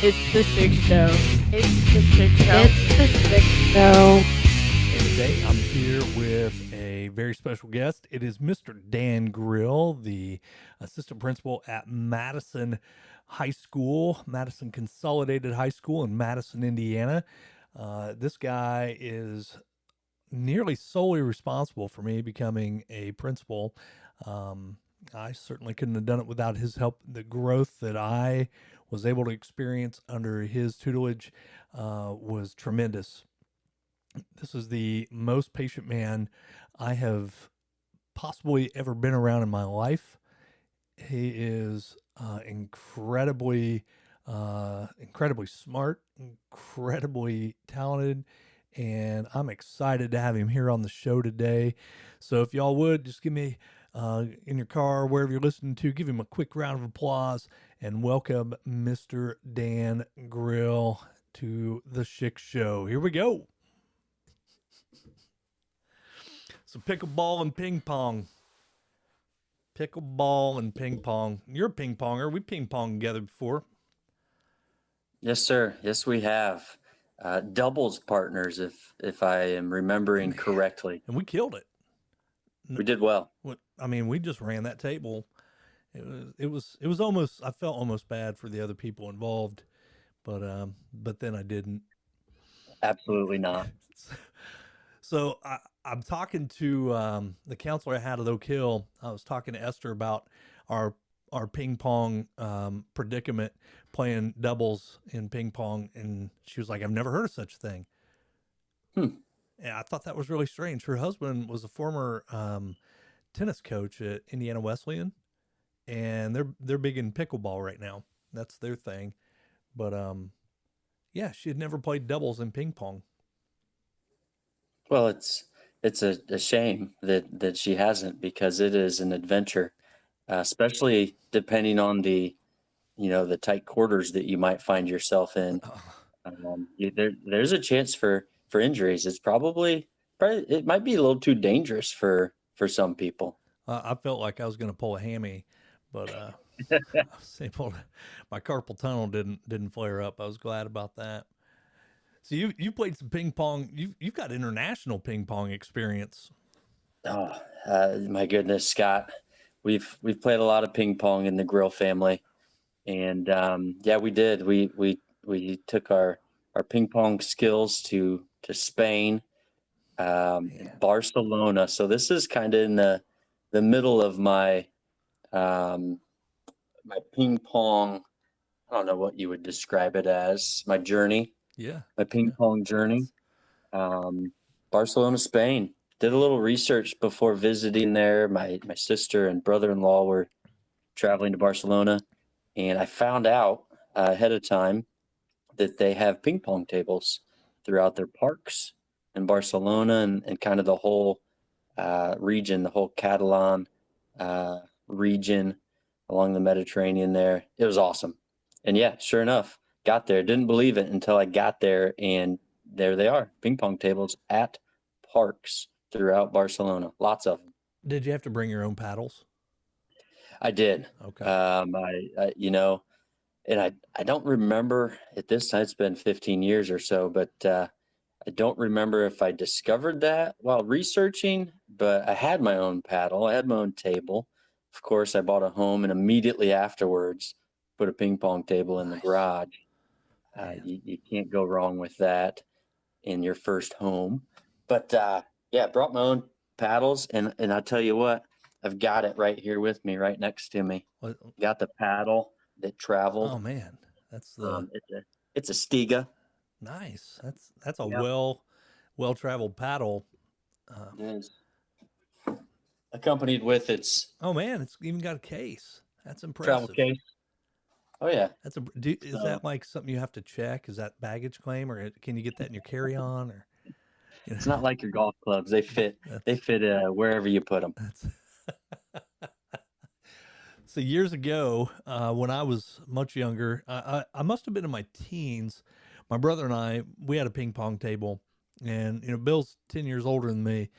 It's the Sick Show. It's the Sick Show. It's the Sick Show. And today I'm here with a very special guest. It is Mr. Dan Grill, the assistant principal at Madison High School, Madison Consolidated High School in Madison, Indiana. This guy is nearly solely responsible for me becoming a principal. I certainly couldn't have done it without his help. The growth that I was able to experience under his tutelage was tremendous. This is the most patient man I have possibly ever been around in my life. He is incredibly smart, incredibly talented, and I'm excited to have him here on the show today. So if y'all would just give me in your car, wherever you're listening to, give him a quick round of applause and welcome Mr. Dan Grill to the Schick Show. Here we go. So pickleball and ping pong. Pickleball and ping pong. You're a ping ponger. We ping pong together before. Yes, sir. Yes, we have. Doubles partners, if I am remembering correctly. And we killed it. We did well. I mean, we just ran that table. It was almost, I felt almost bad for the other people involved, but then I didn't. Absolutely not. So I'm talking to the counselor I had at Oak Hill. I was talking to Esther about our ping pong predicament, playing doubles in ping pong, and she was like, "I've never heard of such a thing." Yeah, I thought that was really strange. Her husband was a former tennis coach at Indiana Wesleyan, and they're big in pickleball right now. That's their thing. But yeah, she had never played doubles in ping pong. Well, it's a shame that she hasn't, because it is an adventure, especially depending on the tight quarters that you might find yourself in. There's a chance for injuries. It's probably it might be a little too dangerous for some people. I felt like I was going to pull a hammy, but I was able to, my carpal tunnel didn't flare up. I was glad about that. So you played some ping pong. You've got international ping pong experience. Oh, my goodness, Scott. We've played a lot of ping pong in the Grill family, and yeah, we did. We took our ping pong skills to Spain, Barcelona. So this is kind of in the middle of my my ping pong. I don't know what you would describe it as. My journey. Yeah. My ping pong journey. Barcelona, Spain. Did a little research before visiting there. My sister and brother-in-law were traveling to Barcelona, and I found out ahead of time that they have ping pong tables throughout their parks in Barcelona and kind of the whole region, the whole Catalan region along the Mediterranean there. It was awesome. And yeah, sure enough, got there. Didn't believe it until I got there, and there they are, ping pong tables at parks throughout Barcelona. Lots of them. Did you have to bring your own paddles? I did. Okay. And I don't remember at this time, it's been 15 years or so, but I don't remember if I discovered that while researching, but I had my own paddle. I had my own table. Of course, I bought a home, and immediately afterwards put a ping pong table in the garage. You can't go wrong with that in your first home. But yeah, brought my own paddles, and I'll tell you what, I've got it right here with me, right next to me. Got the paddle that traveled. Oh man, that's the it's a Stiga. Nice. That's a well traveled paddle. It is. Accompanied with its oh man, it's even got a case. That's impressive. travel case. Oh yeah. Is that like something you have to check? Is that baggage claim, or can you get that in your carry on? Or It's not like your golf clubs. They fit wherever you put them. So years ago, when I was much younger, I must have been in my teens. My brother and I, we had a ping pong table, and Bill's 10 years older than me,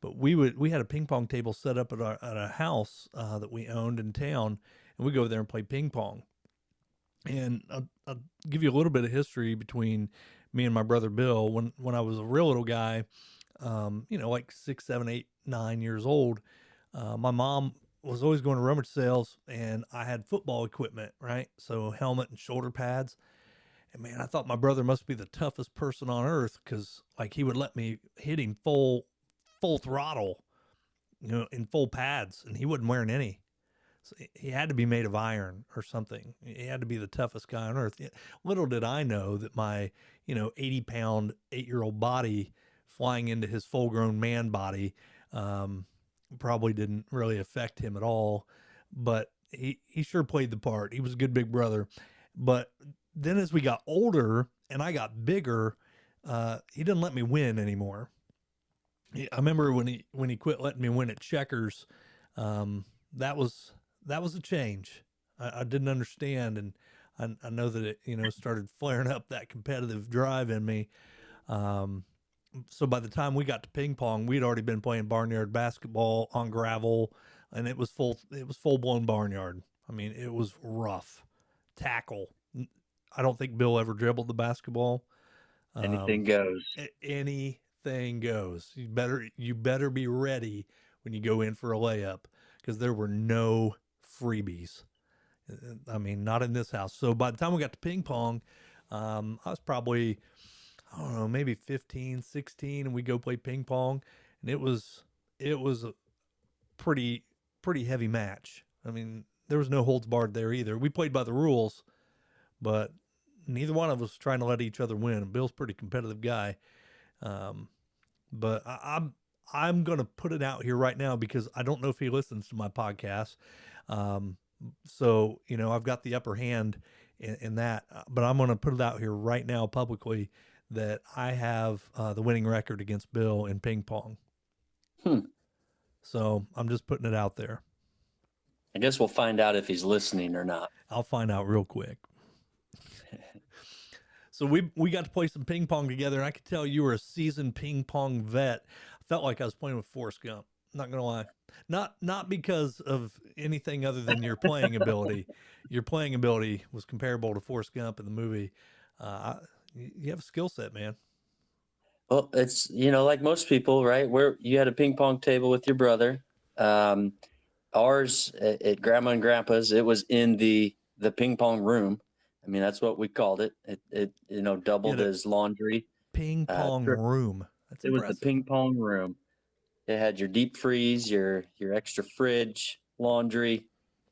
but we had a ping pong table set up at a house that we owned in town, and we go over there and play ping pong. And I'll give you a little bit of history between me and my brother Bill. When I was a real little guy, like 6, 7, 8, 9 years old, my mom was always going to rummage sales, and I had football equipment, right? So helmet and shoulder pads. And man, I thought my brother must be the toughest person on earth because like he would let me hit him full throttle, in full pads, and he wasn't wearing any. So he had to be made of iron or something. He had to be the toughest guy on earth. Little did I know that my, 80-pound, 8-year-old body flying into his full grown man body probably didn't really affect him at all. But he sure played the part. He was a good big brother. But then as we got older and I got bigger, he didn't let me win anymore. I remember when he quit letting me win at checkers, that was a change. I didn't understand, and I know that it started flaring up that competitive drive in me. So by the time we got to ping pong, we'd already been playing barnyard basketball on gravel, and it was full blown barnyard. I mean, it was rough. Tackle. I don't think Bill ever dribbled the basketball. Anything goes. Anything goes. You better be ready when you go in for a layup, because there were no freebies. I mean, not in this house. So by the time we got to ping pong, I was probably, I don't know, maybe 15, 16, and we go play ping pong, and it was a pretty heavy match. I mean, there was no holds barred there either. We played by the rules, but neither one of us was trying to let each other win. Bill's a pretty competitive guy. But I'm going to put it out here right now because I don't know if he listens to my podcast. So, I've got the upper hand in that, but I'm going to put it out here right now publicly that I have the winning record against Bill in ping pong. So I'm just putting it out there. I guess we'll find out if he's listening or not. I'll find out real quick. So we got to play some ping pong together, and I could tell you were a seasoned ping pong vet. I felt like I was playing with Forrest Gump. Not gonna lie, not because of anything other than your playing ability. Your playing ability was comparable to Forrest Gump in the movie. You have a skill set, man. Well, it's like most people, right? Where you had a ping pong table with your brother. Ours at Grandma and Grandpa's, it was in the ping pong room. I mean, that's what we called it. It doubled as laundry. Ping pong room. That's impressive. Was the ping pong room. It had your deep freeze, your extra fridge, laundry,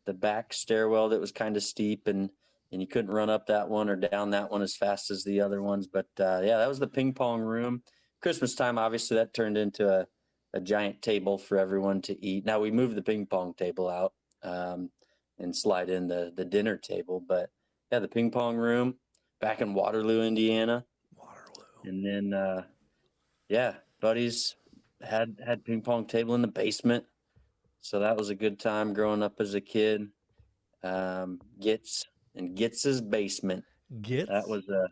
the back stairwell that was kind of steep, and you couldn't run up that one or down that one as fast as the other ones. But that was the ping pong room. Christmas time, obviously, that turned into a giant table for everyone to eat. Now we moved the ping pong table out and slide in the dinner table, but yeah, the ping pong room back in Waterloo, Indiana. And then, buddies had ping pong table in the basement. So that was a good time growing up as a kid. Gitz's basement. Gitz? That was the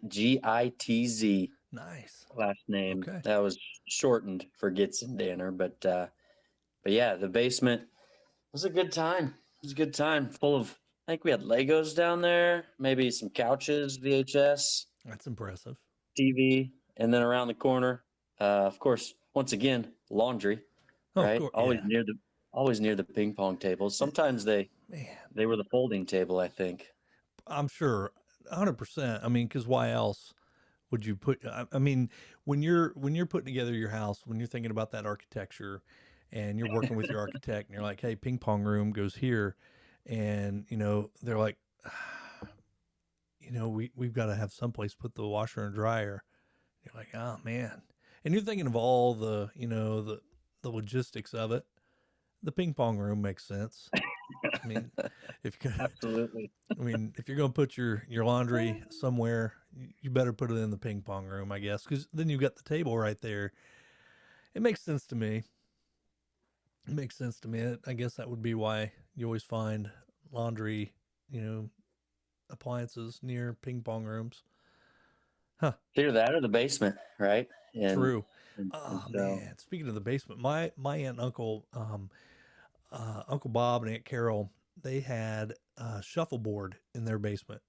Gitz. Nice. Last name. Okay. That was shortened for Gitz and Danner. But yeah, the basement was a good time. It was a good time, full of, I think we had Legos down there, maybe some couches, VHS. That's impressive. TV, and then around the corner, of course, once again, laundry, right? Always near the ping pong tables. Sometimes they were the folding table, I think. I'm sure, 100%. I mean, because why else would you put? I mean, when you're putting together your house, when you're thinking about that architecture, and you're working with your architect, and you're like, hey, ping pong room goes here, and they're like, we've got to have someplace to put the washer and dryer. You're like, oh man. And you're thinking of all the, the logistics of it. The ping pong room makes sense. I mean, Absolutely. I mean, if you're going to put your laundry somewhere, you better put it in the ping pong room, I guess, because then you've got the table right there. It makes sense to me. It makes sense to me. I guess that would be why you always find laundry, appliances near ping pong rooms. Huh. Either that or the basement, right? True. Man. Speaking of the basement, my aunt and uncle, Uncle Bob and Aunt Carol, they had shuffleboard in their basement.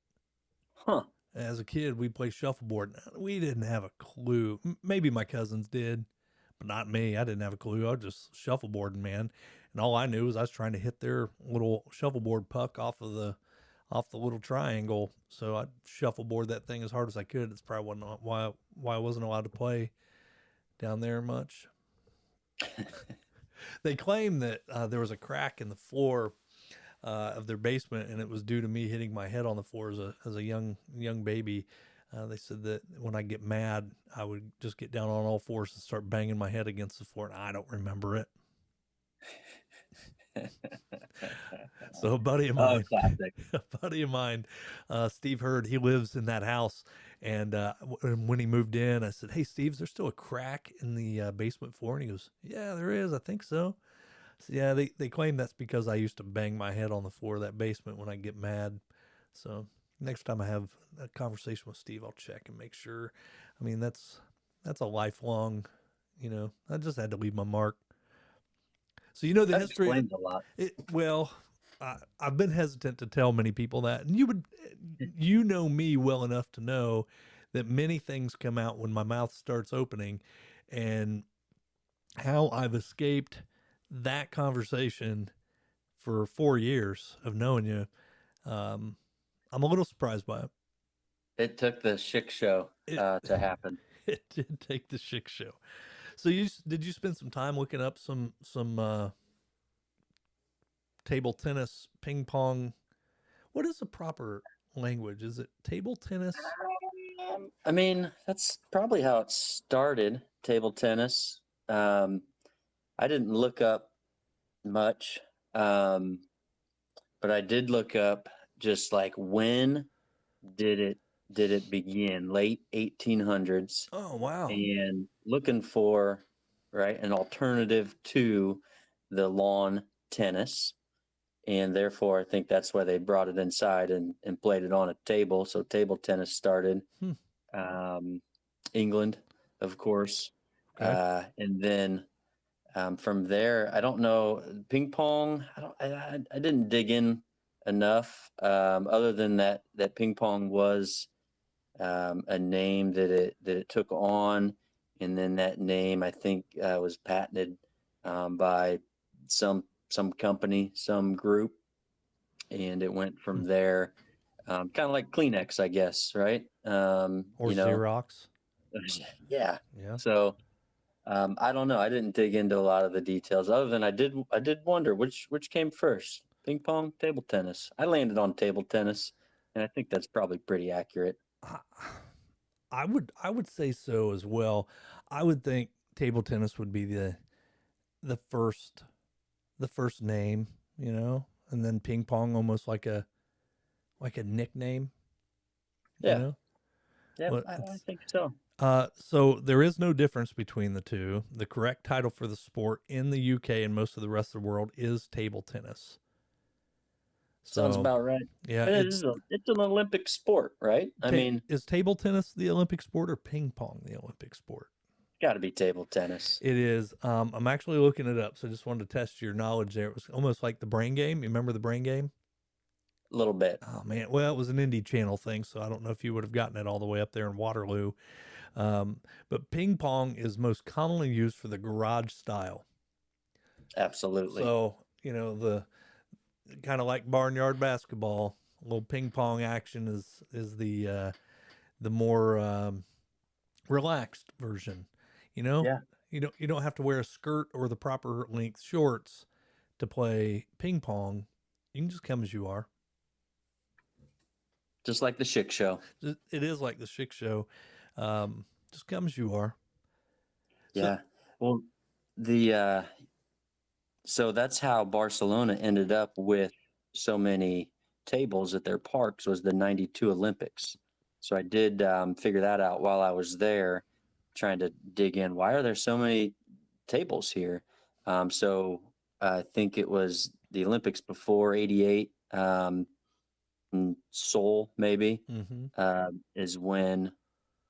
Huh. As a kid, we played shuffleboard. We didn't have a clue. Maybe my cousins did, but not me. I didn't have a clue. I was just shuffleboarding, man. And all I knew was I was trying to hit their little shuffleboard puck off the little triangle. So I shuffleboard that thing as hard as I could. It's probably why I wasn't allowed to play down there much. They claim that there was a crack in the floor of their basement, and it was due to me hitting my head on the floor as a young baby. They said that when I get mad, I would just get down on all fours and start banging my head against the floor, and I don't remember it. So a buddy of mine, Steve Hurd, he lives in that house, and when he moved in, I said, "Hey, Steve, is there still a crack in the basement floor?" And he goes, "Yeah, there is. I think so." So, yeah, they claim that's because I used to bang my head on the floor of that basement when I get mad. So next time I have a conversation with Steve, I'll check and make sure. I mean, that's a lifelong, I just had to leave my mark. So the That history. explains a lot. I've been hesitant to tell many people that, and you know me well enough to know that many things come out when my mouth starts opening, and how I've escaped that conversation for 4 years of knowing you. I'm a little surprised by it. It took the Schick show to happen. It did take the Schick show. So did you spend some time looking up some table tennis, ping pong? What is the proper language? Is it table tennis? I mean, that's probably how it started, table tennis. I didn't look up much, but I did look up just like when did it begin? Late 1800s. Oh, wow. And looking for an alternative to the lawn tennis. And therefore, I think that's why they brought it inside and played it on a table. So table tennis started. England, of course. Okay. And then from there, I don't know, ping pong. I didn't dig in enough, other than that ping pong was a name that it took on, and then that name I think was patented by some company, some group, and it went from there. Kind of like Kleenex, I guess, right? Or Xerox. Yeah. Yeah. So I don't know. I didn't dig into a lot of the details, other than I did wonder which came first, ping pong, table tennis. I landed on table tennis, and I think that's probably pretty accurate. I would say so as well. I would think table tennis would be the first name, and then ping pong almost like a nickname. Yeah. Yeah, I think so. So there is no difference between the two. The correct title for the sport in the UK and most of the rest of the world is table tennis. Sounds about right. Yeah, it's an Olympic sport, right? I mean, is table tennis the Olympic sport or ping pong the Olympic sport? Got to be table tennis. It is. I'm actually looking it up, so I just wanted to test your knowledge there. It was almost like the brain game. You remember the brain game? A little bit. Oh man, well, it was an Indie Channel thing, so I don't know if you would have gotten it all the way up there in Waterloo. But ping pong is most commonly used for the garage style. Absolutely. So the kind of like barnyard basketball, a little ping pong action is the more relaxed version. Yeah. You don't have to wear a skirt or the proper length shorts to play ping pong. You can just come as you are. Just like the Schick show. It is like the Schick show. Just come as you are. Yeah. Well, so that's how Barcelona ended up with so many tables at their parks, was the 92 Olympics. So I did figure that out while I was there, trying to dig in. Why are there so many tables here? So I think it was the Olympics before 88, in Seoul, maybe, is when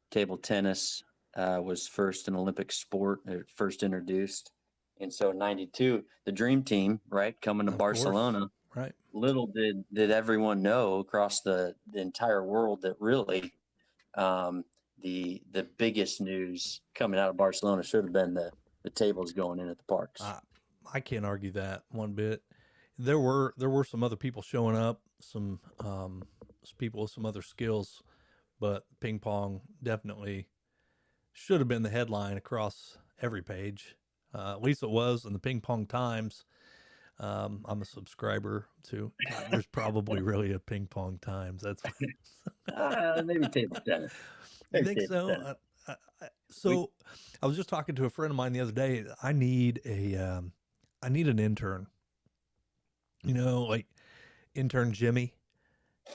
table tennis was first an Olympic sport, or first introduced. And so 92, the dream team, right, coming to Barcelona, Right. little did everyone know across the entire world that really um, the biggest news coming out of Barcelona should have been the tables going in at the parks. I can't argue that one bit. There were some other people showing up, some people with some other skills, but ping pong definitely should have been the headline across every page. At least it was in the Ping Pong Times. I'm a subscriber to. God, there's probably really a Ping Pong Times. That's Maybe table tennis. you Maybe think table so? tennis. So I was just talking to a friend of mine the other day. I need an intern. You know, like intern Jimmy.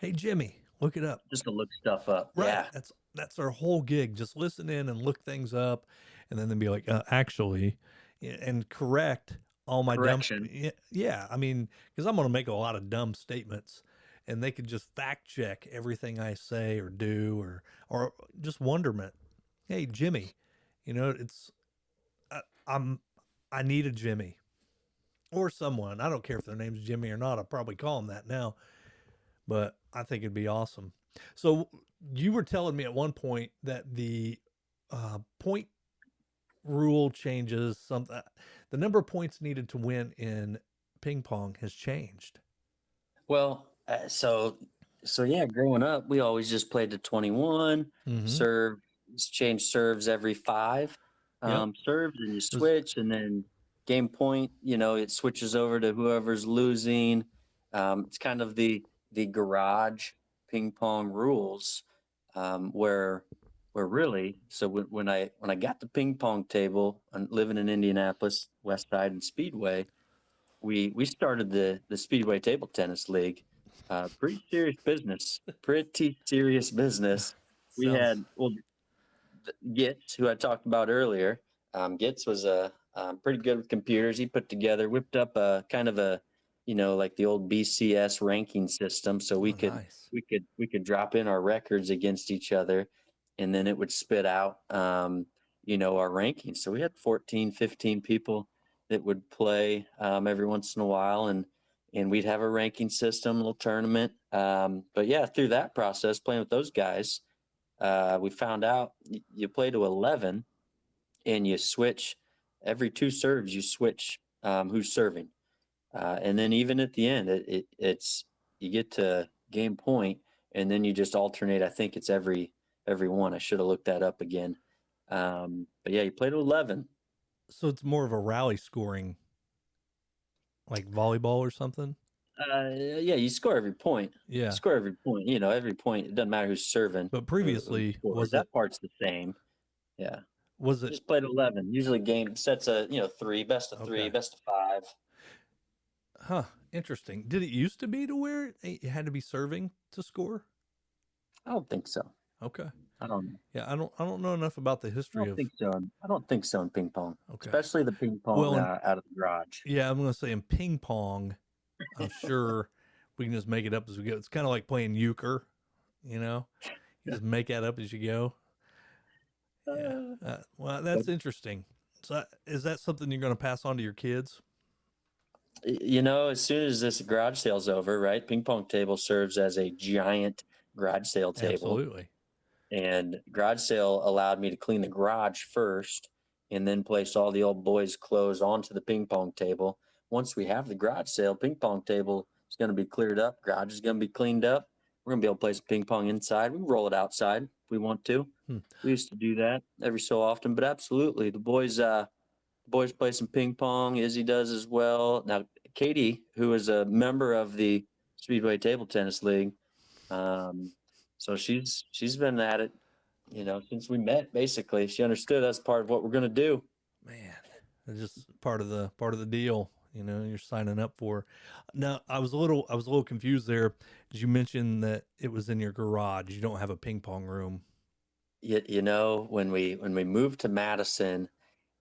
Hey Jimmy, look it up. Just to look stuff up. Right. Yeah. That's our whole gig. Just listen in and look things up, and then be like, actually, and correct all my Correction. dumb. Yeah. I mean, because I'm going to make a lot of dumb statements, and they could just fact check everything I say or do, or just wonderment. Hey Jimmy, it's I'm I need a Jimmy or someone. I don't care if their name's Jimmy or not. I'll probably call them that now, but I think it'd be awesome. So you were telling me at one point that the point rule changes. The number of points needed to win in ping pong has changed. Well, so yeah, growing up, we always just played to 21. Mm-hmm. Serve, change serves every 5. Yep. Serves and you switch, and then game point. It switches over to whoever's losing. It's kind of the garage ping pong rules, where really. So when I got the ping pong table and living in Indianapolis, West Side and Speedway, we started the Speedway Table Tennis League. Pretty serious business. We had Gitz, who I talked about earlier. Gitz was pretty good with computers. He whipped up a kind of a, like the old BCS ranking system, so we could drop in our records against each other, and then it would spit out our rankings. So we had 14, 15 people that would play every once in a while, and we'd have a ranking system, a little tournament. But yeah, through that process, playing with those guys, we found out you play to 11, and you switch every 2 serves. You switch who's serving, and then even at the end, it's you get to game point, and then you just alternate. I think it's every one. I should have looked that up again. But yeah, you play to 11. So it's more of a rally scoring, like volleyball or something. Yeah, you score every point. Yeah, score every point. Every point. It doesn't matter who's serving. But previously, that part's the same. Yeah. Was it just played 11? Usually game sets a 3, best of 3, best of 5. Huh. Interesting. Did it used to be to where you had to be serving to score? I don't think so. Okay. I don't know. Yeah, I don't know enough about the history I don't think so in ping pong. Okay. Especially the ping pong out of the garage. Yeah, I'm going to say in ping pong, I'm sure we can just make it up as we go. It's kind of like playing euchre, You just make that up as you go. Yeah. Well, that's interesting. So is that something you're going to pass on to your kids? As soon as this garage sale's over, right? Ping pong table serves as a giant garage sale table. Absolutely. And garage sale allowed me to clean the garage first and then place all the old boys' clothes onto the ping pong table. Once we have the garage sale, ping pong table is going to be cleared up. Garage is going to be cleaned up. We're going to be able to play some ping pong inside. We can roll it outside if we want to. We used to do that every so often, but absolutely. The boys play some ping pong. Izzy does as well. Now, Katie, who is a member of the Speedway Table Tennis League, so she's been at it, since we met. Basically, she understood that's part of what we're going to do. Man, it's just part of the deal. You're signing up for. Now, I was a little confused there. Did you mention that it was in your garage? You don't have a ping pong room. When we moved to Madison,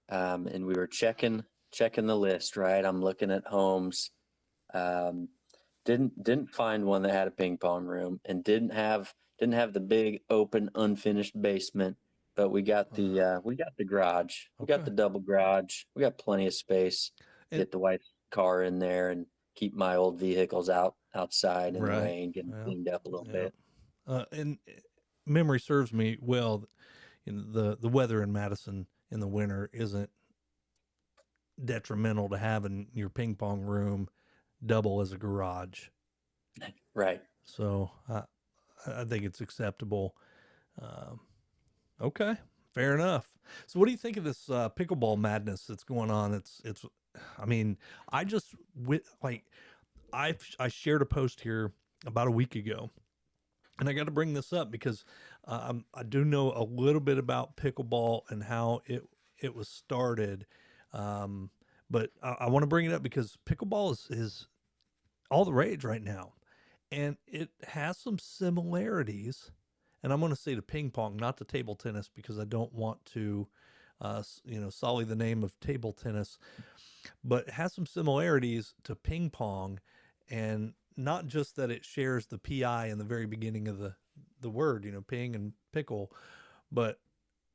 and we were checking the list, right? I'm looking at homes. Didn't find one that had a ping pong room, and didn't have the big open unfinished basement. But we got the garage. We got the double garage. We got plenty of space. Get the wife's car in there, and keep my old vehicles outside in the Right. rain, get them Yeah. cleaned up a little Yeah. bit. And memory serves me well. The weather in Madison in the winter isn't detrimental to having your ping pong room double as a garage. Right. So I think it's acceptable. Um, okay, fair enough. So what do you think of this pickleball madness that's going on? It's. I mean, I just I shared a post here about a week ago, and I got to bring this up because I do know a little bit about pickleball and how it was started. But I want to bring it up because pickleball is all the rage right now, and it has some similarities. And I'm going to say to ping pong, not to table tennis, because I don't want to, sully the name of table tennis. But it has some similarities to ping pong, and not just that it shares the pi in the very beginning of the word, ping and pickle, but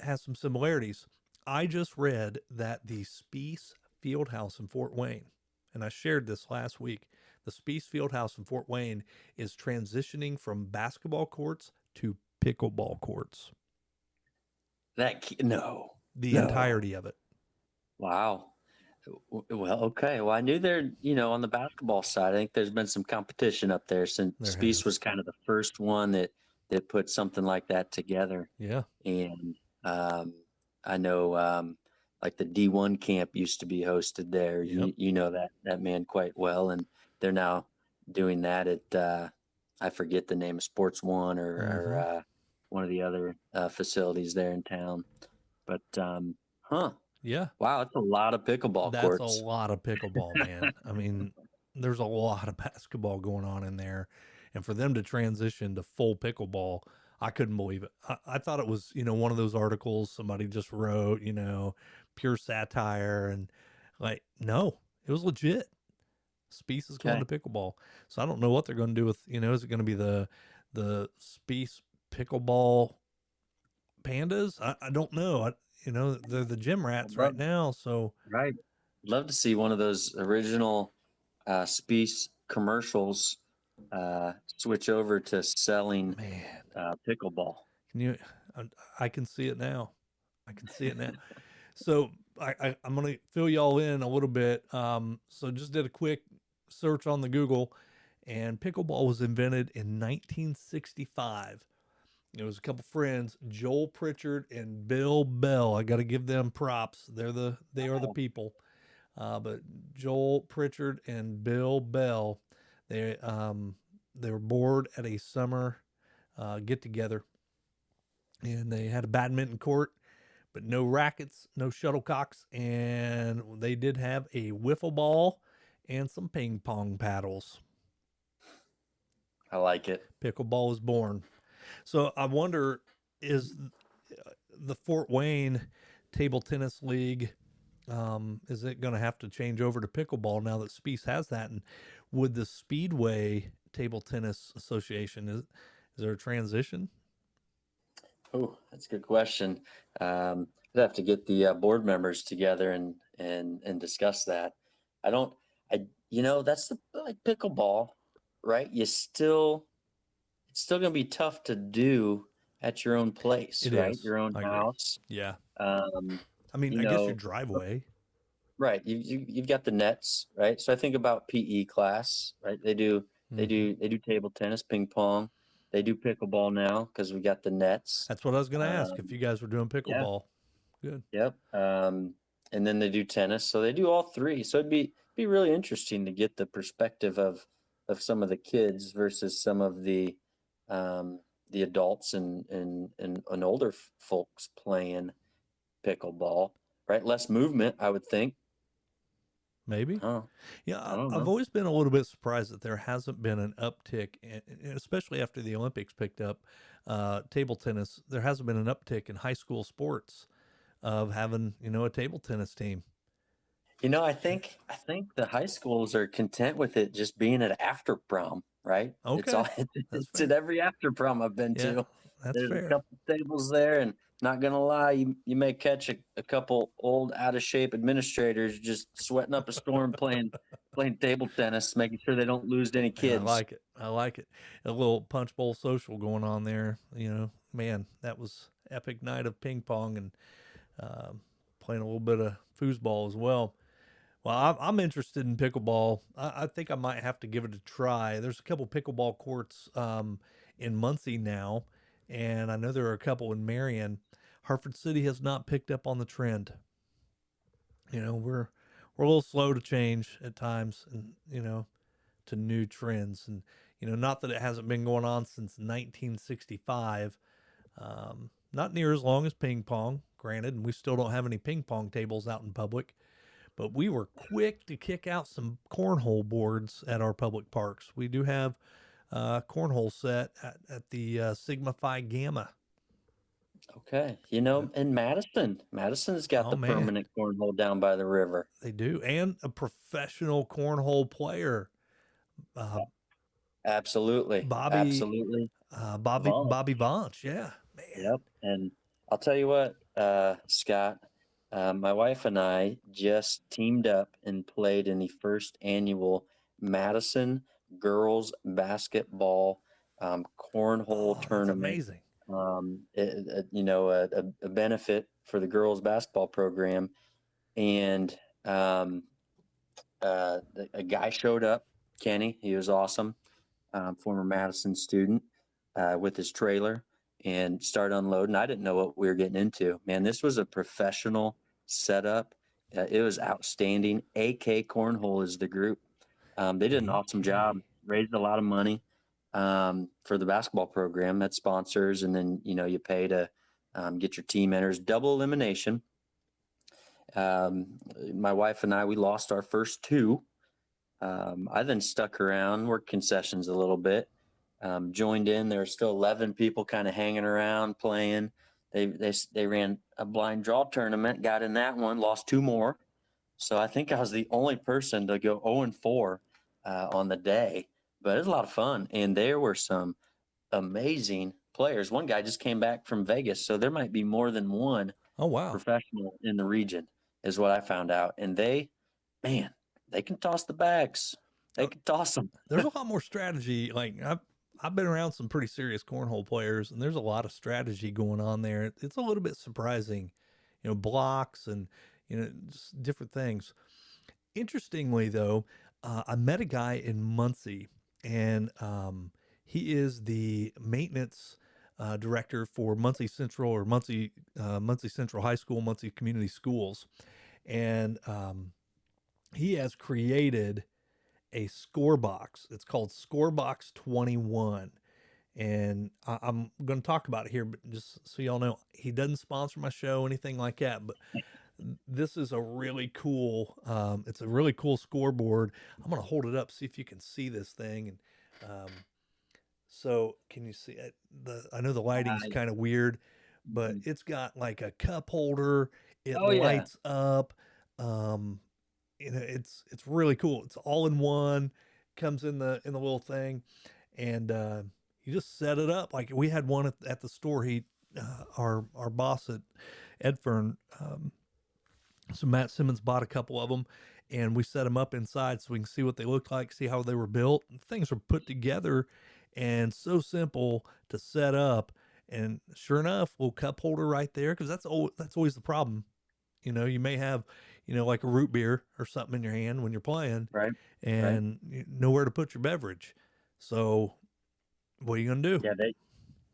has some similarities. I just read that the Spiece Fieldhouse in Fort Wayne, and I shared this last week. The Spiece Fieldhouse in Fort Wayne is transitioning from basketball courts to pickleball courts. No. The entirety of it. Wow. Well, okay. Well, I knew they're, on the basketball side, I think there's been some competition up there since There Spiece has. was kind of the first one that put something like that together. Yeah. And I know like the D1 camp used to be hosted there. Yep. You know that man quite well, and they're now doing that at I forget the name of Sports One or one of the other facilities there in town. But Yeah. wow, that's a lot of pickleball That's courts. a lot of pickleball, man. I mean, there's a lot of basketball going on in there. And for them to transition to full pickleball, I couldn't believe it. I thought it was, one of those articles somebody just wrote, pure satire. And like, no, it was legit. Spiece is going to pickleball. So I don't know what they're going to do with, is it going to be the Spiece pickleball pandas? I don't know. They're the gym rats right now. So right. Love to see one of those original Spiece commercials switch over to selling pickleball. I can see it now. I can see it now. So I'm going to fill y'all in a little bit. So just did a quick search on the Google, and pickleball was invented in 1965. It was a couple friends, Joel Pritchard and Bill Bell. I got to give them props. They are the people. But Joel Pritchard and Bill Bell, they were bored at a summer get together, and they had a badminton court, but no rackets, no shuttlecocks, and they did have a wiffle ball and some ping pong paddles. I like it. Pickleball was born. So I wonder, is the Fort Wayne Table Tennis League, is it going to have to change over to pickleball now that Spiece has that? And would the Speedway Table Tennis Association, is there a transition? Oh, that's a good question. I'd have to get the board members together and discuss that. That's like pickleball, right? It's still going to be tough to do at your own place, right? Is. Your own house. Yeah. I guess your driveway. Right. You've got the nets, right? So I think about PE class, right? They do table tennis, ping pong. They do pickleball now because we got the nets. That's what I was going to ask, if you guys were doing pickleball. Yeah. Good. Yep. And then they do tennis. So they do all three. So it'd be really interesting to get the perspective of some of the kids versus some of the adults and older folks playing pickleball, right? Less movement, I would think. Maybe. Oh, yeah, I've always been a little bit surprised that there hasn't been an uptick, especially after the Olympics picked up table tennis. There hasn't been an uptick in high school sports of having, a table tennis team. I think the high schools are content with it just being at after prom, right? Okay. It's at every after prom I've been to. That's There's a fair. couple tables there, and not gonna lie, you may catch a couple old out of shape administrators just sweating up a storm playing table tennis, making sure they don't lose any Yeah, I kids. like it. I like it. A little punch bowl social going on there. Man, that was epic night of ping pong and um, playing a little bit of foosball as well. Well, I'm interested in pickleball. I think I might have to give it a try. There's a couple pickleball courts in Muncie now, and I know there are a couple in Marion. Hartford City has not picked up on the trend. We're a little slow to change at times, and to new trends, and not that it hasn't been going on since 1965. Not near as long as ping pong, granted, and we still don't have any ping pong tables out in public. But we were quick to kick out some cornhole boards at our public parks. We do have a cornhole set at the Sigma Phi Gamma. Okay, Yep. in Madison's got Oh the man, permanent cornhole down by the river. they do, and a professional cornhole player, uh, Absolutely, Bobby absolutely. Vaughn. Bobby Vonch. Yeah, man. Yep. And I'll tell you what, Scott, my wife and I just teamed up and played in the first annual Madison girls basketball cornhole Oh, that's tournament. amazing. A benefit for the girls basketball program. And a guy showed up, Kenny. He was awesome, former Madison student, with his trailer and started unloading. I didn't know what we were getting into. Man, this was a professional setup. It was outstanding. AK Cornhole is the group. They did an awesome job, AK. raised a lot of money for the basketball program. That sponsors, and then you pay to get your team enters. Double elimination. My wife and I, we lost our first two. I then stuck around, worked concessions a little bit, joined in. There were still 11 people kind of hanging around playing. They ran a blind draw tournament, got in that one, lost two more. So I think I was the only person to go 0-4 on the day, but it was a lot of fun. And there were some amazing players. One guy just came back from Vegas, so there might be more than one Oh wow. professional in the region, is what I found out. And man, they can toss the bags. They can toss them. There's a lot more strategy. Like I've been around some pretty serious cornhole players, and there's a lot of strategy going on there. It's a little bit surprising, blocks and just different things. Interestingly, though, I met a guy in Muncie, and he is the maintenance director for Muncie Central or Muncie Central High School, Muncie Community Schools, and he has created a score box. It's called Scorebox 21. And I'm going to talk about it here, but just so y'all know, he doesn't sponsor my show, anything like that. But this is a really cool, it's a really cool scoreboard. I'm going to hold it up, see if you can see this thing. And so can you see it? I know the lighting's kind of weird, but it's got like a cup holder. It lights up. It's really cool. It's all in one, comes in the little thing, and you just set it up. Like we had one at the store. Our boss at Edfern, so Matt Simmons bought a couple of them, and we set them up inside so we can see what they looked like, see how they were built. Things were put together, and so simple to set up. And sure enough, little cup holder right there, because that's always the problem. You may have, like a root beer or something in your hand when you're playing, Right. and nowhere to put your beverage. So, what are you gonna do? Yeah,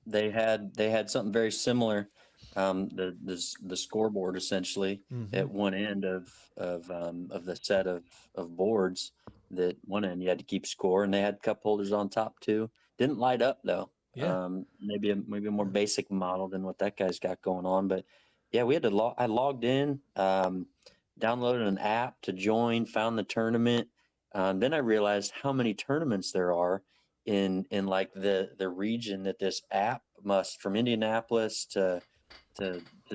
they had something very similar. The scoreboard essentially at one end of the set of boards. That one end you had to keep score, and they had cup holders on top too. Didn't light up though. Yeah, Maybe a more basic model than what that guy's got going on. But yeah, we had to I logged in, downloaded an app to join, found the tournament. Then I realized how many tournaments there are in like the region that this app must, from Indianapolis to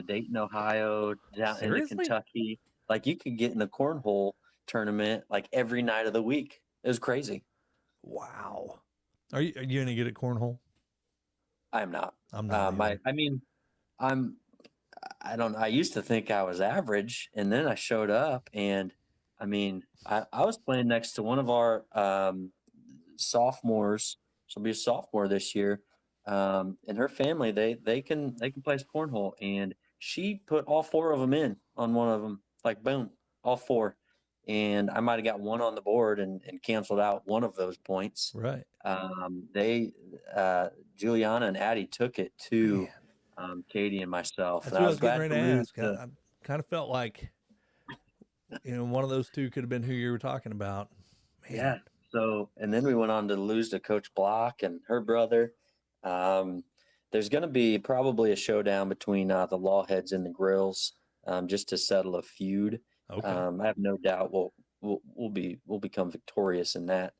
Dayton, Ohio, down into seriously? Kentucky. Like you could get in the cornhole tournament like every night of the week. It was crazy. Wow. Are you gonna get a cornhole? I'm not. I'm not either. I mean, I'm. I don't. I used to think I was average, and then I showed up, and I mean, I was playing next to one of our sophomores. She'll be a sophomore this year, and her family they can play cornhole, and she put all four of them in on one of them, like boom, all four, and I might have got one on the board and canceled out one of those points. Right. They Juliana and Addie took it to Man, Katie and myself, that's and what I I was was getting glad ready to to lose. ask. I kind of felt like, one of those two could have been who you were talking about. Man. Yeah. So, and then we went on to lose to Coach Block and her brother. There's going to be probably a showdown between the Lawheads and the Grills, just to settle a feud. Okay. I have no doubt we'll become victorious in that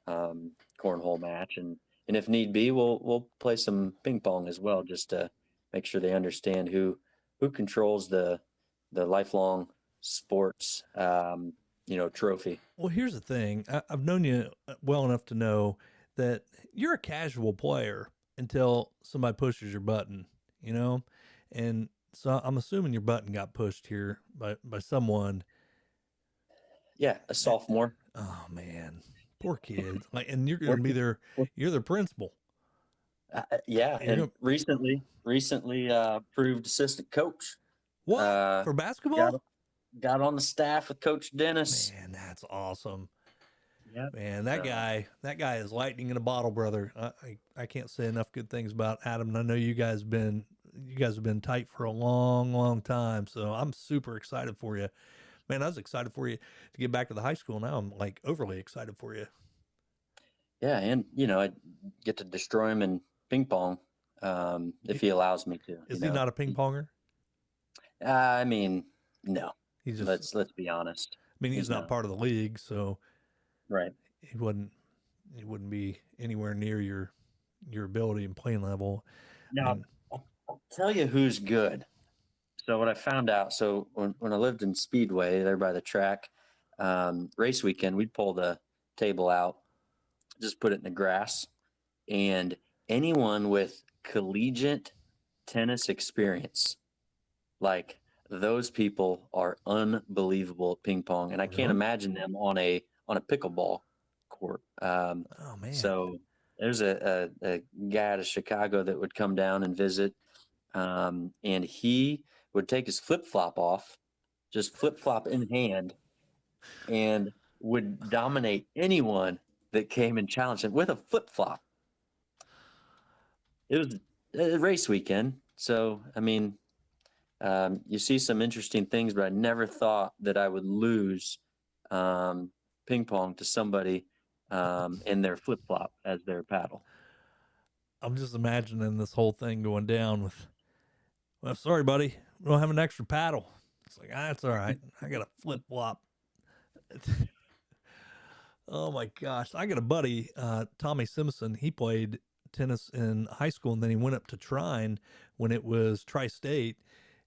cornhole match, and if need be, we'll play some ping pong as well, just to make sure they understand who controls the lifelong sports trophy. Well, here's the thing. I've known you well enough to know that you're a casual player until somebody pushes your button, and so I'm assuming your button got pushed here by someone. Yeah, a sophomore. Oh man, poor kid. Like, and you're going to be you're their principal. Yeah, You're and gonna- recently proved assistant coach. What for basketball? Got on the staff with Coach Dennis. Man, that's awesome. Yeah, Man, that guy is lightning in a bottle, brother. I can't say enough good things about Adam, and I know you guys have been tight for a long, long time. So I'm super excited for you, man. I was excited for you to get back to the high school. Now I'm like overly excited for you. Yeah, and I get to destroy him in ping pong if he allows me to. Is he not a ping ponger? I mean, no. He's just. Let's be honest. I mean, he's not part of the league, so right. He wouldn't be anywhere near your ability and playing level. Now, I'll tell you who's good. So what I found out, so when I lived in Speedway there by the track, race weekend, we'd pull the table out, just put it in the grass, and anyone with collegiate tennis experience, like those people are unbelievable at ping pong, and I can't imagine them on a pickleball court. Oh man! So there's a guy out of Chicago that would come down and visit, and he would take his flip flop off, just flip flop in hand, and would dominate anyone that came and challenged him with a flip flop. It was a race weekend, so I mean. You see some interesting things, but I never thought that I would lose ping pong to somebody in their flip flop as their paddle. I'm just imagining this whole thing going down with, well, sorry, buddy, we don't have an extra paddle. It's like, it's all right. I got a flip flop. Oh my gosh. I got a buddy, Tommy Simpson. He played tennis in high school, and then he went up to Trine when it was Tri-State.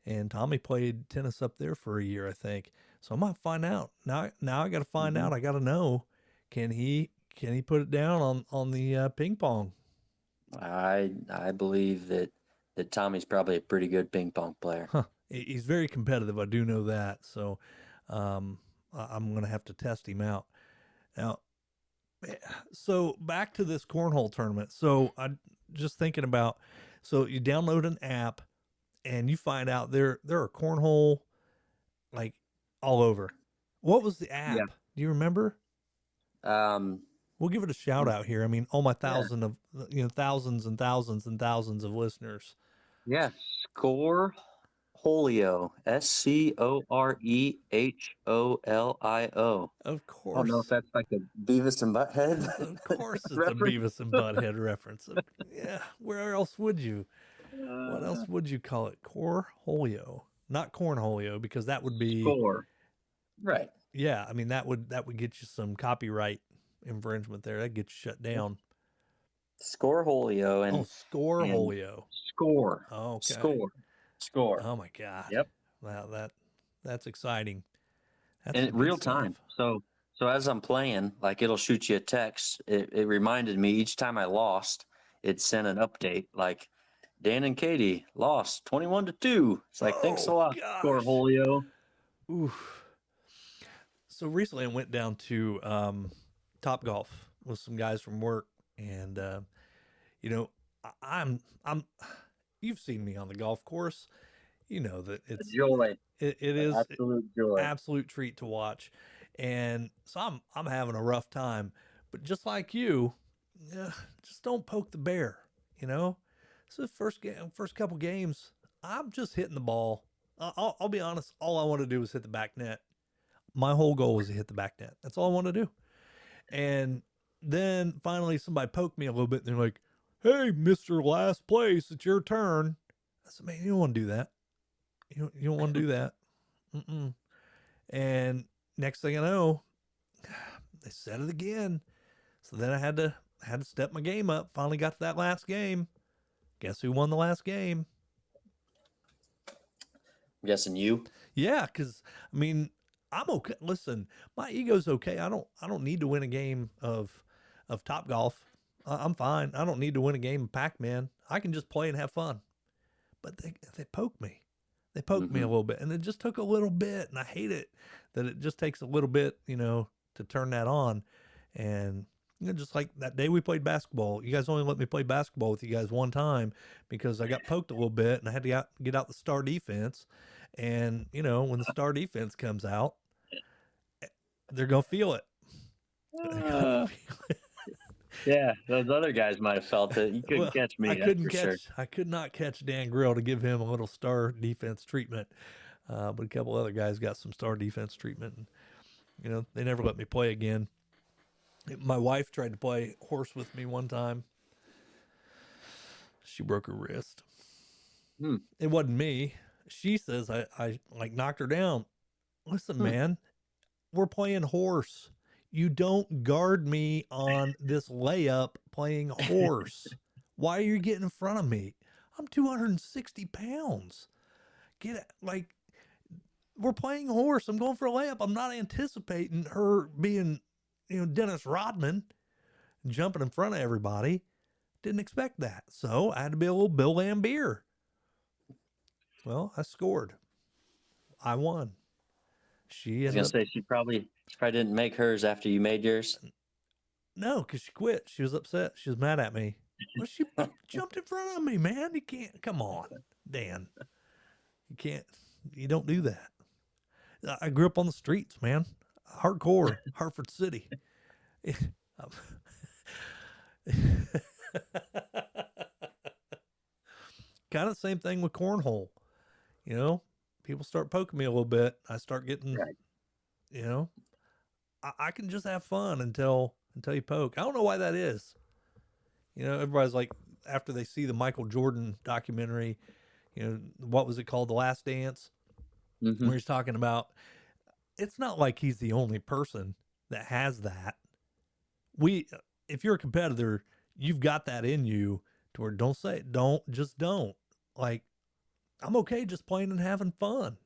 And Tommy played tennis up there for a year, I think. So I'm gonna find out now. I got to find out. I got to know, can he put it down on the ping pong? I believe that Tommy's probably a pretty good ping pong player. Huh. He's very competitive. I do know that. So I'm gonna have to test him out. Now, so back to this cornhole tournament. So I'm just thinking about. So you download an app. And you find out there are cornhole like all over. What was the app? Yeah. Do you remember? We'll give it a shout out here. I mean, all my thousands and thousands and thousands of listeners. Yeah, Score Holio, SCOREHOLIO. Of course. I don't know if that's like a Beavis and Butthead. Of course, it's a Beavis and Butthead reference. Yeah, where else would you? What else would you call it? Cornholio, not cornholio, because that would be Score. Right. Yeah, I mean that would get you some copyright infringement there. That gets you shut down. Scoreholio and Scoreholio. Score. Oh, okay. Score. Oh my God. Yep. Wow, that's exciting. That's and real time. So as I'm playing, like it'll shoot you a text. It reminded me each time I lost, it sent an update like Dan and Katie lost 21-2. It's like, thanks a lot, gosh. Julio. Oof. So recently I went down to Top Golf with some guys from work, and you know, I'm you've seen me on the golf course. You know that it's Joy. it is Absolute joy. absolute treat to watch. And so I'm having a rough time, but just like you, just don't poke the bear, you know. So the first couple games, I'm just hitting the ball. I'll be honest, all I want to do is hit the back net. My whole goal was to hit the back net. That's all I want to do. And then finally somebody poked me a little bit, and they're like, "Hey, Mr. Last Place, it's your turn." I said, "Man, you don't want to do that. You don't want to do that." Mm-mm. And next thing I know, they said it again. So then I had to step my game up. Finally got to that last game. Guess who won the last game? I'm guessing you. Yeah, because I mean, I'm okay. Listen, my ego's okay. I don't need to win a game of Top Golf. I'm fine. I don't need to win a game of Pac-Man. I can just play and have fun. But they poked me. They poked me a little bit, and it just took a little bit, and I hate it that it just takes a little bit, you know, to turn that on. And you know, just like that day we played basketball, you guys only let me play basketball with you guys one time because I got poked a little bit, and I had to get out the star defense. And you know, when the star defense comes out, they're gonna feel it. Yeah, those other guys might have felt it. You couldn't catch me. I could not catch Dan Grill to give him a little star defense treatment. But a couple other guys got some star defense treatment. And, you know, they never let me play again. My wife tried to play horse with me one time. She broke her wrist. It wasn't me. She says I like knocked her down. Listen, man, we're playing horse. You don't guard me on this layup playing horse. Why are you getting in front of me? I'm 260 pounds. We're playing horse. I'm going for a layup. I'm not anticipating her being, you know, Dennis Rodman, jumping in front of everybody. Didn't expect that. So I had to be a little Bill Lambier. Well, I scored. I won. I was gonna say she probably didn't make hers after you made yours. No, because she quit. She was upset. She was mad at me. Well, she jumped in front of me, man. You can't. Come on, Dan. You can't. You don't do that. I grew up on the streets, man. Hardcore, Hartford City. Kind of the same thing with cornhole. You know, people start poking me a little bit. I start getting, you know, I can just have fun until you poke. I don't know why that is. You know, everybody's like, after they see the Michael Jordan documentary, you know, what was it called? The Last Dance, where he's talking about, it's not like he's the only person that has that. If you're a competitor, you've got that in you to where just don't. Like, I'm okay just playing and having fun.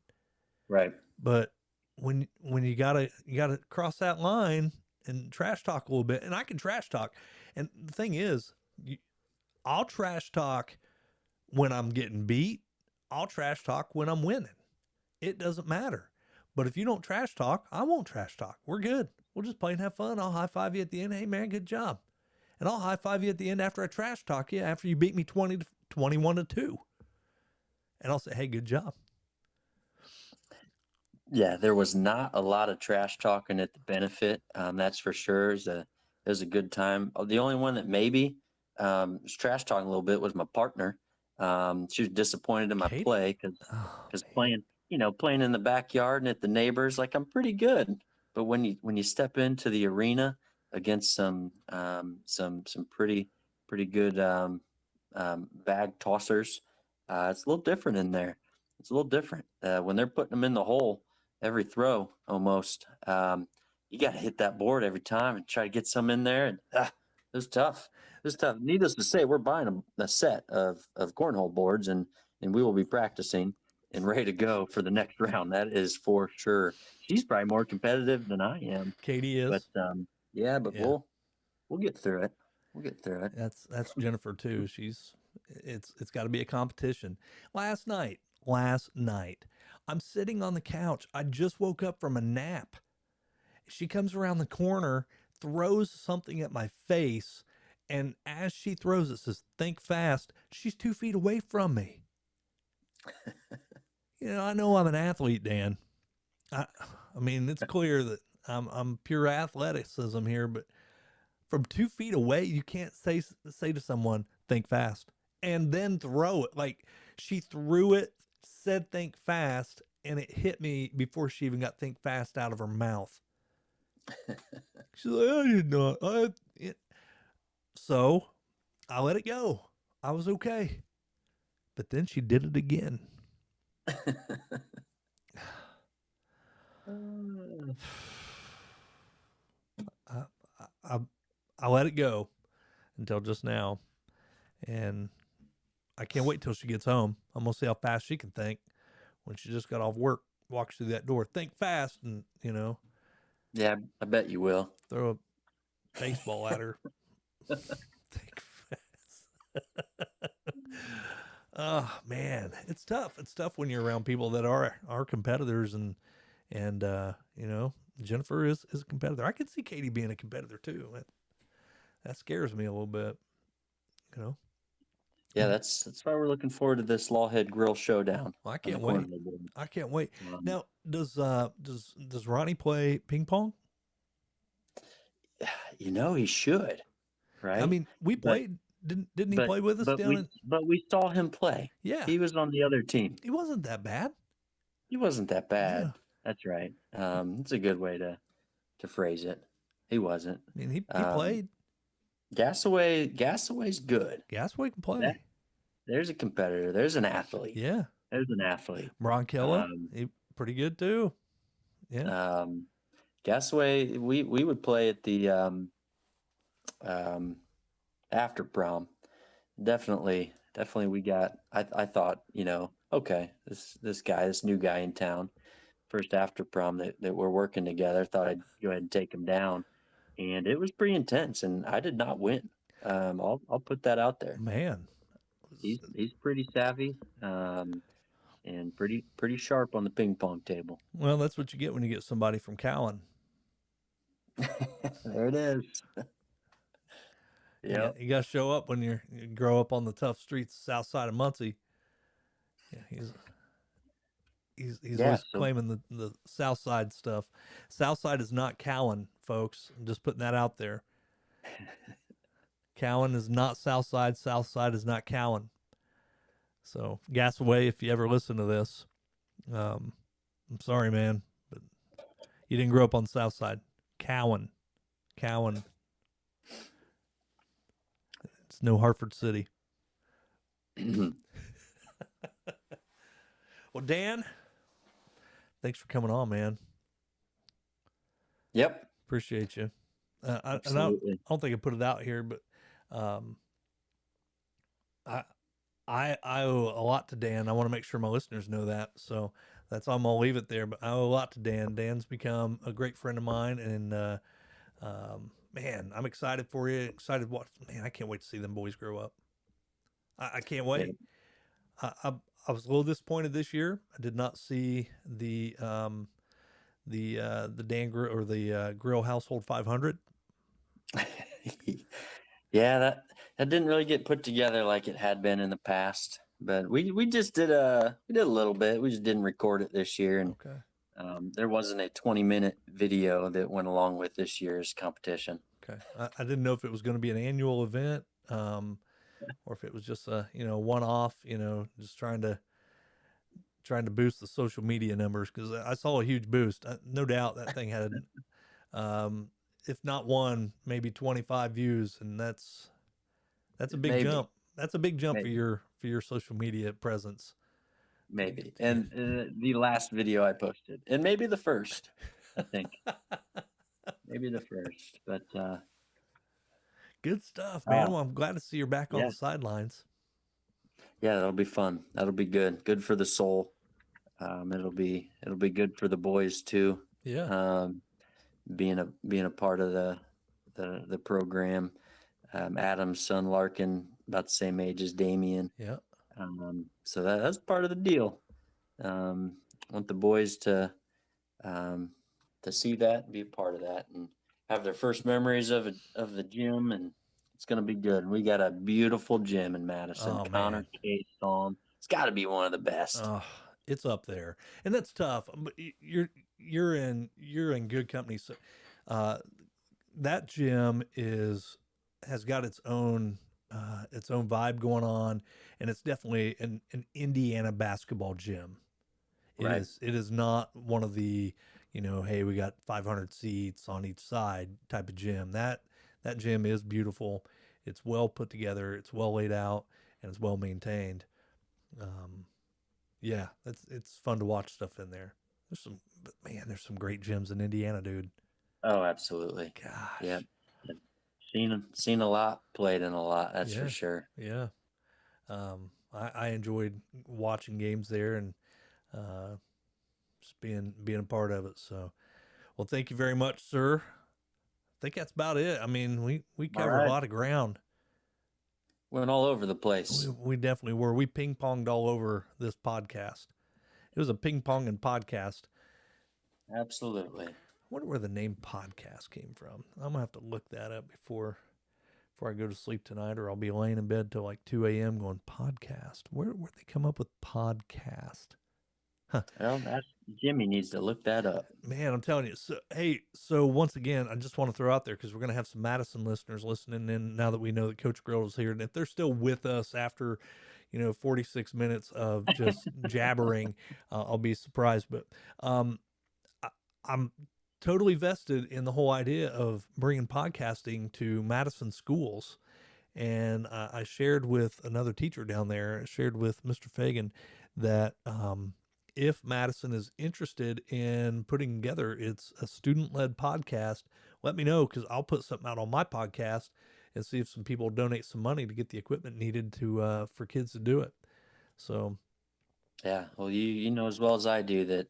Right. But when you gotta cross that line and trash talk a little bit, and I can trash talk. And the thing is, I'll trash talk when I'm getting beat. I'll trash talk when I'm winning. It doesn't matter. But if you don't trash talk, I won't trash talk. We're good. We'll just play and have fun. I'll high five you at the end. Hey man, good job. And I'll high five you at the end after I trash talk you, after you beat me 21-2. And I'll say, hey, good job. Yeah, there was not a lot of trash talking at the benefit. That's for sure. It was a good time. The only one that maybe was trash talking a little bit was my partner. She was disappointed in my play because playing in the backyard and at the neighbors, like, I'm pretty good. But when you step into the arena against some pretty good bag tossers, it's a little different in there. It's a little different when they're putting them in the hole every throw almost. You got to hit that board every time and try to get some in there. And it was tough. It was tough. Needless to say, we're buying a set of cornhole boards, and we will be practicing and ready to go for the next round. That is for sure. She's probably more competitive than I am. Katie is. But we'll get through it. We'll get through it. That's Jennifer too. She's It's got to be a competition. Last night, I'm sitting on the couch. I just woke up from a nap. She comes around the corner, throws something at my face, and as she throws it, says, "Think fast." She's 2 feet away from me. I know I'm an athlete, Dan. I mean, it's clear that I'm pure athleticism here, but from 2 feet away, you can't say to someone, "Think fast," and then throw it. Like, she threw it, said "think fast," and it hit me before she even got "think fast" out of her mouth. She's like, "I did not." So I let it go. I was okay. But then she did it again. I let it go until just now. And I can't wait till she gets home. I'm going to see how fast she can think when she just got off work, walks through that door. Think fast and, Yeah, I bet you will. throw a baseball at her. Think fast. Oh, man. It's tough. It's tough when you're around people that are competitors and Jennifer is a competitor. I could see Katie being a competitor too. That scares me a little bit, Yeah, that's why we're looking forward to this Lawhead Grill Showdown. Well, I can't wait. I can't wait. Now, does Ronnie play ping pong? He should, right? I mean, we played. Didn't he play with us But we saw him play. Yeah, he was on the other team. He wasn't that bad. He wasn't that bad. Yeah. That's right. It's a good way to phrase it. He wasn't. I mean, he played. Gasaway's good. Gasaway can play. There's a competitor. There's an athlete. Yeah. There's an athlete. Bronkella, he pretty good too. Yeah. Gasaway, we would play at the after prom. Definitely we got I thought, okay, this new guy in town, first after prom that we're working together, thought I'd go ahead and take him down. And it was pretty intense, and I did not win. I'll put that out there. Man, he's pretty savvy, and pretty sharp on the ping pong table. Well, that's what you get when you get somebody from Cowan. There it is. Yeah, you got to show up when you grow up on the tough streets south side of Muncie. Yeah, he's always claiming the south side stuff. South side is not Cowan, folks. I'm just putting that out there. Cowan is not south side. South side is not Cowan. So, Gasaway, if you ever listen to this, I'm sorry, man, but you didn't grow up on the south side. Cowan. It's no Hartford City. Well, Dan, thanks for coming on, man. Yep. Appreciate you. I don't think I put it out here, but I owe a lot to Dan. I want to make sure my listeners know that. So that's all. I'm going to leave it there. But I owe a lot to Dan. Dan's become a great friend of mine. And, man, I'm excited for you. Man, I can't wait to see them boys grow up. I can't wait. Yeah. I was a little disappointed this year. I did not see the Dan Grill or the Grill Household 500. Yeah, that didn't really get put together like it had been in the past. But we just did a little bit. We just didn't record it this year, and there wasn't a 20-minute video that went along with this year's competition. Okay, I didn't know if it was going to be an annual event, or if it was just a one-off. Just trying to boost the social media numbers, because I saw a huge boost. No doubt that thing had, if not one, maybe 25 views, and that's a big jump. That's a big jump for your social media presence. Maybe. And the last video I posted, and maybe the first, I think. Maybe the first, but good stuff, man. Well, I'm glad to see you're back on the sidelines. Yeah, that'll be fun. That'll be good. Good for the soul. It'll be good for the boys too. Yeah. Being a part of the program. Adam's son Larkin about the same age as Damien. Yeah. So that's part of the deal. Want the boys to see that and be a part of that and have their first memories of the gym, and it's gonna be good. We got a beautiful gym in Madison. Oh, Connor man. K. Psalm. It's got to be one of the best. It's up there, and that's tough. But you're in good company. So, that gym has got its own vibe going on, and it's definitely an Indiana basketball gym. Right. It is not one of the, hey, we got 500 seats on each side type of gym. That gym is beautiful. It's well put together. It's well laid out, and it's well maintained. Yeah, it's fun to watch stuff in there. There's some great gyms in Indiana, dude. Oh, absolutely. Gosh. Yeah. Seen a lot, played in a lot. That's for sure. Yeah. I enjoyed watching games there and just being a part of it. So, well, thank you very much, sir. I think that's about it. I mean, we covered a lot of ground. Went all over the place. We definitely were. We ping ponged all over this podcast. It was a ping pong and podcast. Absolutely. I wonder where the name podcast came from. I'm gonna have to look that up before I go to sleep tonight, or I'll be laying in bed till like 2 a.m. going podcast. Where'd they come up with podcast? Huh. Well, Jimmy needs to look that up. Man, I'm telling you. So once again, I just want to throw out there, because we're going to have some Madison listeners listening in now that we know that Coach Grill is here. And if they're still with us after, 46 minutes of just jabbering, I'll be surprised. But I'm totally vested in the whole idea of bringing podcasting to Madison schools. And I shared with another teacher down there, shared with Mr. Fagan, that if Madison is interested in putting together a student-led podcast, let me know, because I'll put something out on my podcast and see if some people donate some money to get the equipment needed for kids to do it. So, yeah, well, you know as well as I do that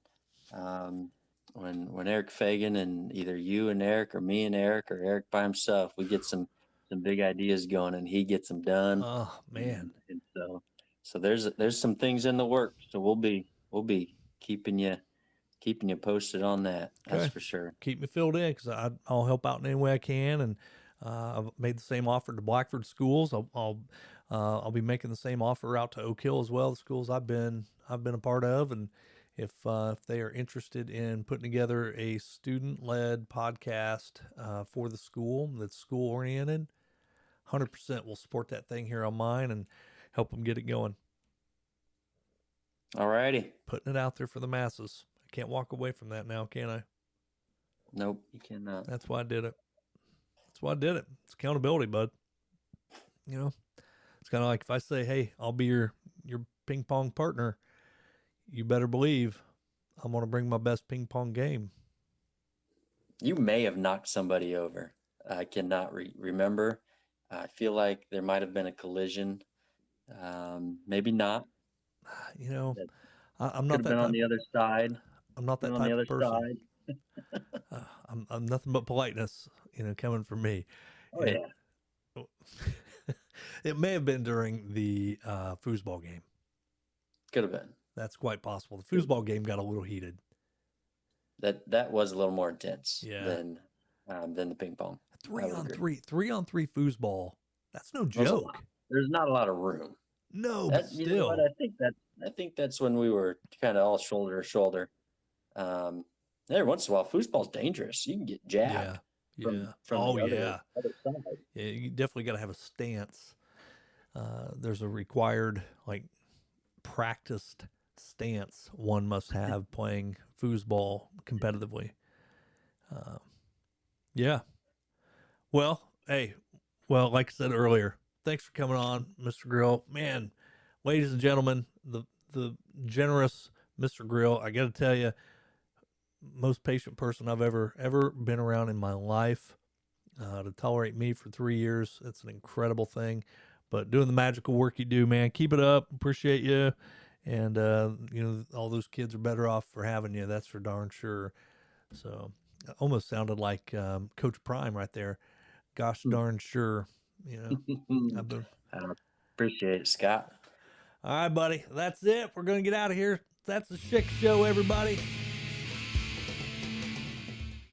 when Eric Fagan and either you and Eric or me and Eric or Eric by himself, we get some big ideas going and he gets them done. Oh man! And so there's some things in the works. So we'll be keeping you posted on that. That's for sure. Keep me filled in, because I'll help out in any way I can, and I've made the same offer to Blackford schools. I'll be making the same offer out to Oak Hill as well, the schools I've been a part of, and if they are interested in putting together a student-led podcast for the school that's school-oriented, 100% we'll support that thing here on mine and help them get it going. All righty. Putting it out there for the masses. I can't walk away from that now, can I? Nope, you cannot. That's why I did it. It's accountability, bud. It's kind of like if I say, hey, I'll be your ping pong partner, you better believe I'm going to bring my best ping pong game. You may have knocked somebody over. I cannot remember. I feel like there might have been a collision. Maybe not. I'm not that on the other side. I'm not that type of person. I'm nothing but politeness, coming from me. Oh, yeah. It may have been during the foosball game. Could have been. That's quite possible. The foosball game got a little heated. That was a little more intense than the ping pong. 3-on-3 foosball. That's no joke. There's not a lot of room. No, but still. You know what? I think that's when we were kind of all shoulder to shoulder. Every once in a while, foosball's dangerous. You can get jabbed. From the other side. Yeah, you definitely got to have a stance. There's a required, practiced stance one must have playing foosball competitively. Yeah. Well, like I said earlier, thanks for coming on, Mr. Grill. Man, ladies and gentlemen, the generous Mr. Grill, I got to tell you, most patient person I've ever been around in my life. To tolerate me for 3 years, it's an incredible thing. But doing the magical work you do, man, keep it up. Appreciate you. And, all those kids are better off for having you. That's for darn sure. So it almost sounded like Coach Prime right there. Gosh darn sure. Appreciate it, Scott. All right, buddy. That's it. We're going to get out of here. That's the Schick Show, everybody.